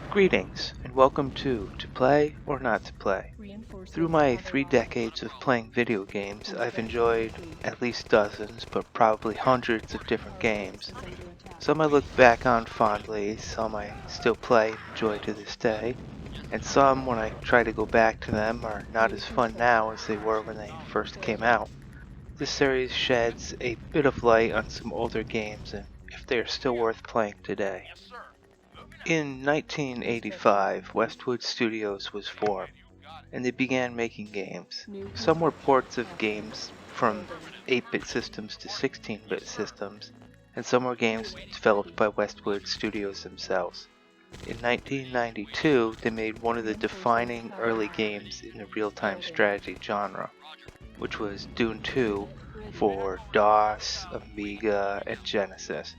Greetings, and welcome to Play or Not to Play. Through my 3 decades of playing video games, I've enjoyed at least dozens, but probably hundreds of different games. Some I look back on fondly, some I still play and enjoy to this day, and some, when I try to go back to them, are not as fun now as they were when they first came out. This series sheds a bit of light on some older games and if they are still worth playing today. In 1985, Westwood Studios was formed, and they began making games. Some were ports of games from 8-bit systems to 16-bit systems, and some were games developed by Westwood Studios themselves. In 1992, they made one of the defining early games in the real-time strategy genre, which was Dune 2 for DOS, Amiga, and Genesis.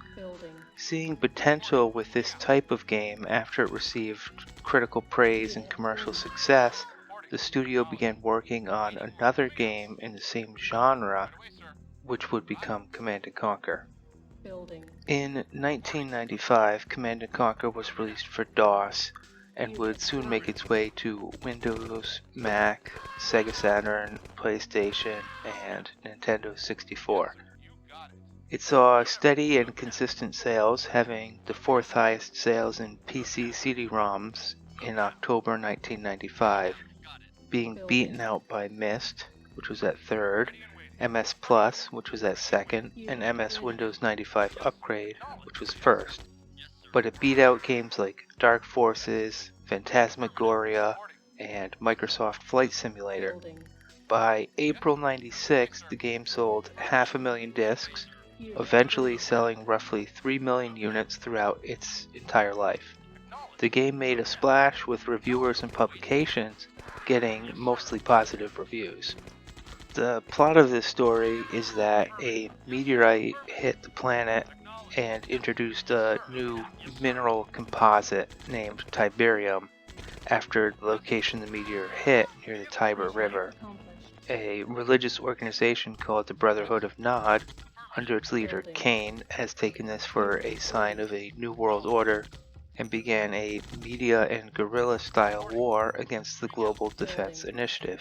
Seeing potential with this type of game after it received critical praise and commercial success, the studio began working on another game in the same genre, which would become Command & Conquer. In 1995, Command & Conquer was released for DOS and would soon make its way to Windows, Mac, Sega Saturn, PlayStation, and Nintendo 64. It saw steady and consistent sales, having the 4th highest sales in PC CD-ROMs in October 1995, being beaten out by Myst, which was at 3rd, MS Plus, which was at 2nd, and MS Windows 95 Upgrade, which was 1st. But it beat out games like Dark Forces, Phantasmagoria, and Microsoft Flight Simulator. By April 96, the game sold 500,000 discs, eventually selling roughly 3 million units throughout its entire life. The game made a splash with reviewers and publications getting mostly positive reviews. The plot of this story is that a meteorite hit the planet and introduced a new mineral composite named Tiberium after the location the meteor hit near the Tiber River. A religious organization called the Brotherhood of Nod, under its leader Kane, has taken this for a sign of a new world order and began a media and guerrilla style war against the Global Defense Initiative,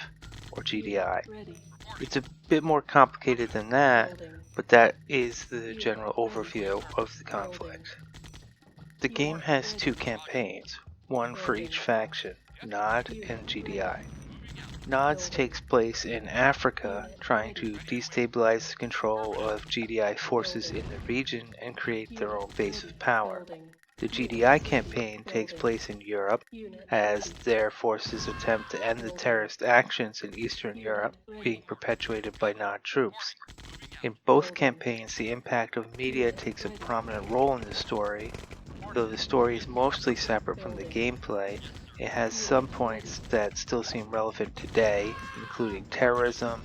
or GDI. It's a bit more complicated than that, but that is the general overview of the conflict. The game has 2 campaigns, one for each faction, Nod and GDI. Nod's takes place in Africa, trying to destabilize the control of GDI forces in the region and create their own base of power. The GDI campaign takes place in Europe, as their forces attempt to end the terrorist actions in Eastern Europe being perpetuated by Nod troops. In both campaigns, the impact of media takes a prominent role in the story. Though the story is mostly separate from the gameplay, it has some points that still seem relevant today, including terrorism,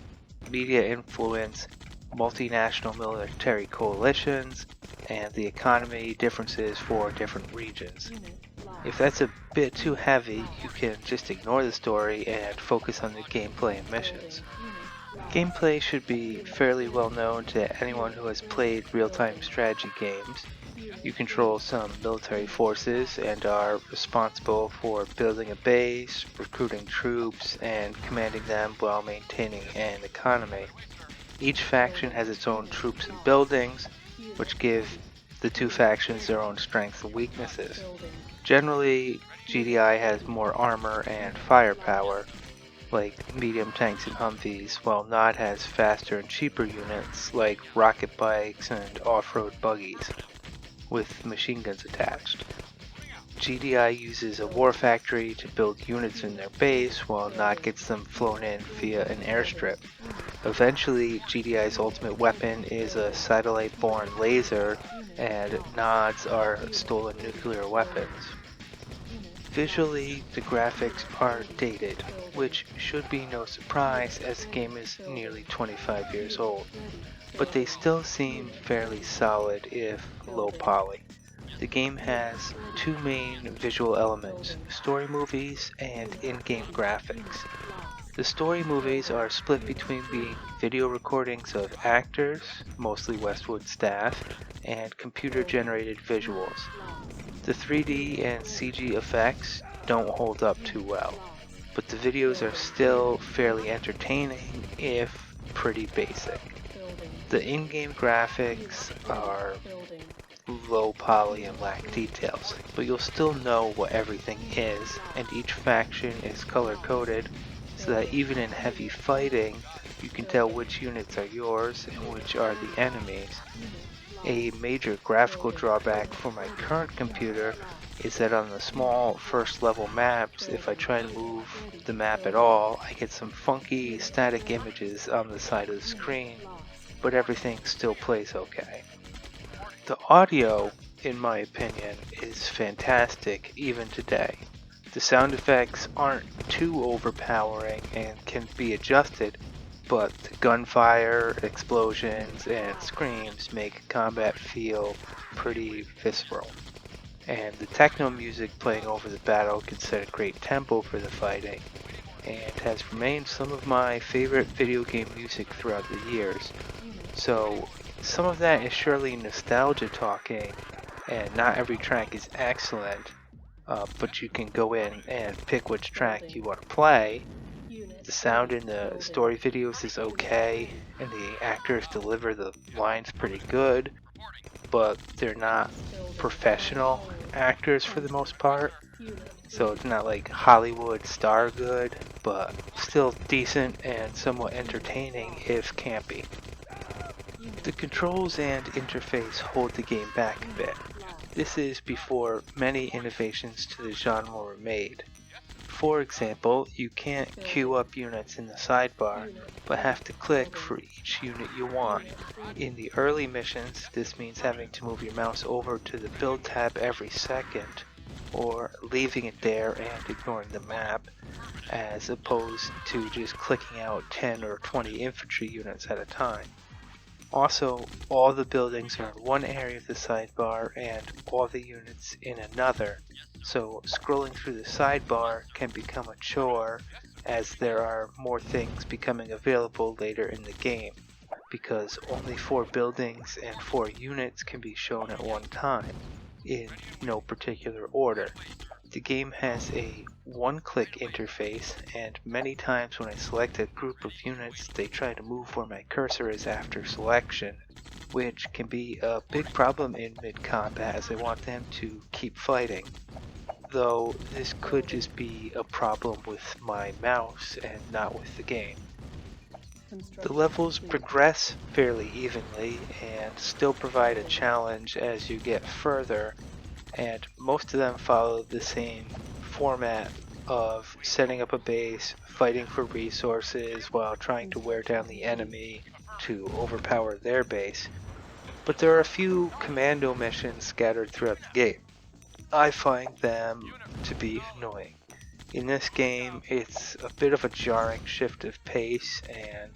media influence, multinational military coalitions, and the economy differences for different regions. If that's a bit too heavy, you can just ignore the story and focus on the gameplay and missions. Gameplay should be fairly well known to anyone who has played real-time strategy games. You control some military forces and are responsible for building a base, recruiting troops, and commanding them while maintaining an economy. Each faction has its own troops and buildings, which give the 2 factions their own strengths and weaknesses. Generally, GDI has more armor and firepower, like medium tanks and Humvees, while Nod has faster and cheaper units like rocket bikes and off-road buggies, with machine guns attached. GDI uses a war factory to build units in their base, while Nod gets them flown in via an airstrip. Eventually, GDI's ultimate weapon is a satellite-borne laser, and Nod's are stolen nuclear weapons. Visually, the graphics are dated, which should be no surprise as the game is nearly 25 years old, but they still seem fairly solid if low poly. The game has 2 main visual elements, story movies and in-game graphics. The story movies are split between being video recordings of actors, mostly Westwood staff, and computer-generated visuals. The 3D and CG effects don't hold up too well, but the videos are still fairly entertaining if pretty basic. The in-game graphics are low poly and lack details, but you'll still know what everything is, and each faction is color-coded so that even in heavy fighting, you can tell which units are yours and which are the enemies. A major graphical drawback for my current computer is that on the small first level maps, if I try and move the map at all, I get some funky static images on the side of the screen, but everything still plays okay. The audio, in my opinion, is fantastic even today. The sound effects aren't too overpowering and can be adjusted, but the gunfire, explosions, and screams make combat feel pretty visceral. And the techno music playing over the battle can set a great tempo for the fighting, and has remained some of my favorite video game music throughout the years. So some of that is surely nostalgia talking, and not every track is excellent, but you can go in and pick which track you want to play. The sound in the story videos is okay, and the actors deliver the lines pretty good, but they're not professional actors for the most part. So it's not like Hollywood star good, but still decent and somewhat entertaining if campy. The controls and interface hold the game back a bit. This is before many innovations to the genre were made. For example, you can't queue up units in the sidebar, but have to click for each unit you want. In the early missions, this means having to move your mouse over to the build tab every second, or leaving it there and ignoring the map, as opposed to just clicking out 10 or 20 infantry units at a time. Also, all the buildings are in one area of the sidebar and all the units in another, so scrolling through the sidebar can become a chore as there are more things becoming available later in the game, because only 4 buildings and 4 units can be shown at one time, in no particular order. The game has a one-click interface, and many times when I select a group of units, they try to move where my cursor is after selection, which can be a big problem in mid-combat as I want them to keep fighting. Though this could just be a problem with my mouse and not with the game. The levels progress fairly evenly and still provide a challenge as you get further, and most of them follow the same format of setting up a base, fighting for resources while trying to wear down the enemy to overpower their base. But there are a few commando missions scattered throughout the game. I find them to be annoying. In this game, it's a bit of a jarring shift of pace, and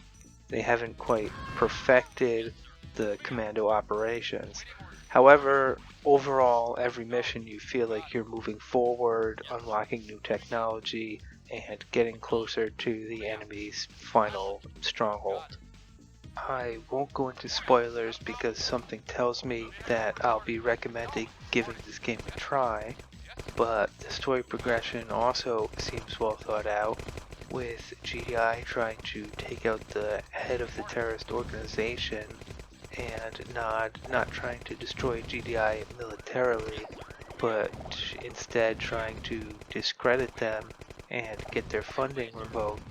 they haven't quite perfected the commando operations. However, overall, every mission you feel like you're moving forward, unlocking new technology, and getting closer to the enemy's final stronghold. I won't go into spoilers because something tells me that I'll be recommending giving this game a try, but the story progression also seems well thought out, with GDI trying to take out the head of the terrorist organization and not trying to destroy GDI militarily, but instead trying to discredit them and get their funding revoked.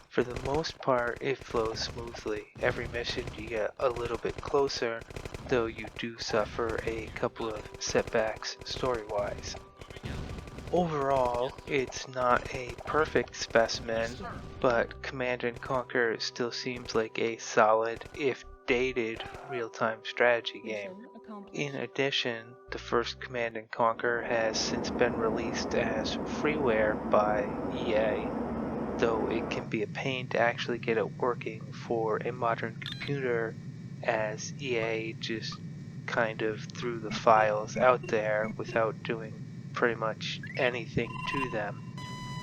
For the most part, it flows smoothly. Every mission you get a little bit closer, though you do suffer a couple of setbacks story-wise. Overall, it's not a perfect specimen, but Command & Conquer still seems like a solid, if dated, real-time strategy game. In addition, the first Command & Conquer has since been released as freeware by EA, though it can be a pain to actually get it working for a modern computer, as EA just kind of threw the files out there without doing pretty much anything to them.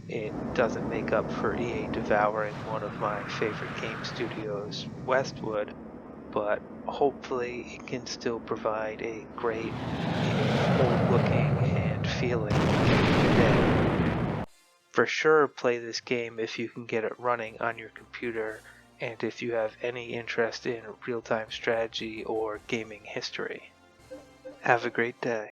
It doesn't make up for EA devouring one of my favorite game studios, Westwood, but hopefully it can still provide a great, old looking and feeling today. For sure play this game if you can get it running on your computer and if you have any interest in real-time strategy or gaming history. Have a great day.